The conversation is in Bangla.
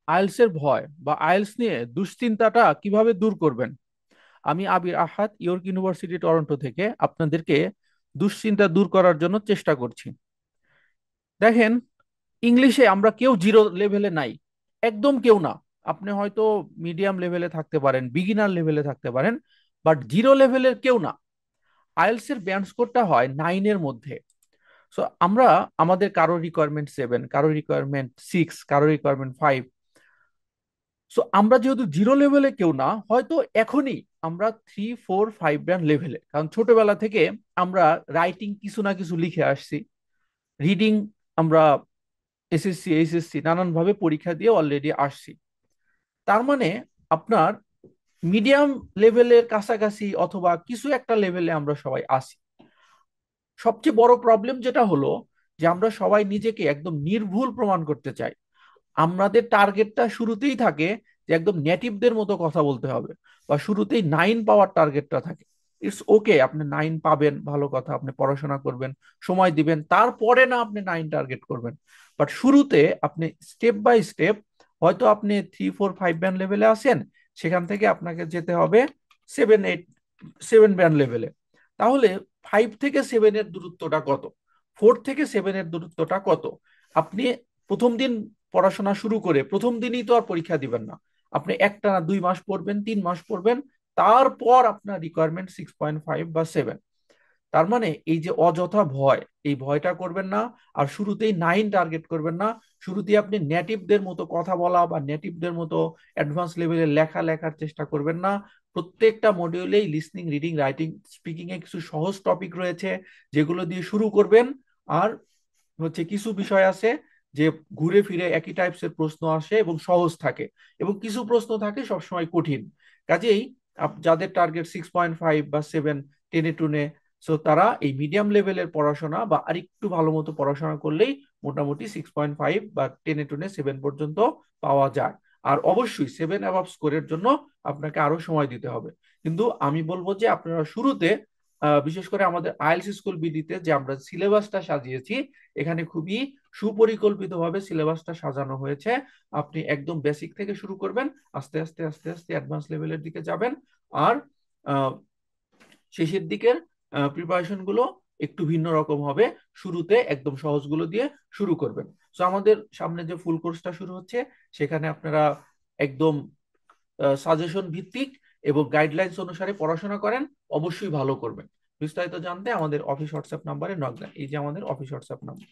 আইএলস এর ভয় বা আইএলস নিয়ে দুশ্চিন্তাটা কিভাবে দূর করবেন। আমি আবির আহাদ, ইয়র্ক ইউনিভার্সিটি টরন্টো থেকে আপনাদেরকে দুশ্চিন্তা দূর করার জন্য চেষ্টা করছি। দেখেন, ইংলিশে আমরা কেউ জিরো লেভেলে নাই, একদম কেউ না। আপনি হয়তো মিডিয়াম লেভেলে থাকতে পারেন, বিগিনার লেভেলে থাকতে পারেন, বাট জিরো লেভেলের কেউ না। আইএলস এর ব্যান্ড স্কোরটা হয় 9-এর মধ্যে। সো আমরা, আমাদের কারো রিকোয়ারমেন্ট 7, কারো রিকোয়ারমেন্ট 6, কারো রিকোয়ারমেন্ট 5। সো আমরা যেহেতু জিরো লেভেলে কেউ না, হয়তো এখনই আমরা 3, 4, 5 ব্যান্ড লেভেলে, কারণ ছোটবেলা থেকে আমরা রাইটিং কিছু না কিছু লিখে আসছি, রিডিং আমরা এসএসসি এইচএসসি নানান ভাবে পরীক্ষা দিয়ে অলরেডি আসছি। তার মানে আপনার মিডিয়াম লেভেলের কাছাকাছি অথবা কিছু একটা লেভেলে আমরা সবাই আসি। সবচেয়ে বড় প্রবলেম যেটা হলো যে আমরা সবাই নিজেকে একদম নির্ভুল প্রমাণ করতে চাই। আমাদের টার্গেটটা শুরুতেই থাকে যে একদম নেটিভদের মতো কথা বলতে হবে, বা শুরুতেই 9 পাওয়ার টার্গেটটা থাকে। ইটস ওকে, আপনি 9 পাবেন, ভালো কথা, আপনি পড়াশোনা করবেন, সময় দিবেন, তারপরে না আপনি 9 টার্গেট করবেন। বাট শুরুতে আপনি স্টেপ বাই স্টেপ, হয়তো আপনি 3, 4, 5 ব্যান্ড লেভেলে আছেন, সেখান থেকে আপনাকে যেতে হবে 7, 8, 7 ব্যান্ড লেভেলে। তাহলে 5 থেকে 7-এর দূরত্বটা কত, 4 থেকে 7-এর দূরত্বটা কত? আপনি প্রথম দিন পড়াশোনা শুরু করে প্রথম দিনই তো আর পরীক্ষা দিবেন না। আপনি একটানা 2 মাস পড়বেন, 3 মাস পড়বেন, তারপর আপনার রিকোয়ারমেন্ট 6.5 বা 7। তার মানে এই যে অযথা ভয়, এই ভয়টা করবেন না। আর শুরুতেই 9 টার্গেট করবেন না। শুরুতেই আপনি নেটিভদের মতো কথা বলা বা নেটিভদের মতো অ্যাডভান্স লেভেলে লেখা লেখার চেষ্টা করবেন না। প্রত্যেকটা মডিউলেই লিসনিং, রিডিং, রাইটিং, স্পিকিং এ কিছু সহজ টপিক রয়েছে, যেগুলো দিয়ে শুরু করবেন। আর হচ্ছে কিছু বিষয় আছে যে ঘুরে ফিরে একই টাইপসের প্রশ্ন আসে এবং সহজ থাকে, এবং কিছু প্রশ্ন থাকে সবসময় কঠিন। কাজেই যাদের টার্গেট 6.5 বা 7, টেনে টুনে, সো তারা এই মিডিয়াম লেভেলের পড়াশোনা বা আরেকটু ভালো মতো পড়াশোনা করলেই মোটামুটি 6.5 বা টেনে টুনে 7 পর্যন্ত পাওয়া যায়। আর অবশ্যই 7 অ্যাভাব স্কোরের জন্য আপনাকে আরো সময় দিতে হবে। কিন্তু আমি বলবো যে আপনারা শুরুতে, বিশেষ করে আমাদের আইএলটিএস স্কুল বিডিতে যে আমরা সিলেবাসটা সাজিয়েছি, এখানে খুবই সুপরিকল্পিতভাবে সিলেবাসটা সাজানো হয়েছে। আপনি একদম বেসিক থেকে শুরু করবেন, আস্তে আস্তে আস্তে আস্তে অ্যাডভান্স লেভেলের দিকে যাবেন। আর আহ, শেষের দিকের প্রিপারেশন গুলো একটু ভিন্ন রকম হবে। শুরুতে একদম সহজগুলো দিয়ে শুরু করবেন। তো আমাদের সামনে যে ফুল কোর্সটা শুরু হচ্ছে, সেখানে আপনারা একদম সাজেশন ভিত্তিক এবং গাইডলাইন্স অনুসারে পড়াশোনা করেন, অবশ্যই ভালো করবেন। বিস্তারিত জানতে আমাদের অফিস হোয়াটসঅ্যাপ নাম্বারে নক দেন। এই যে আমাদের অফিস হোয়াটসঅ্যাপ নাম্বার।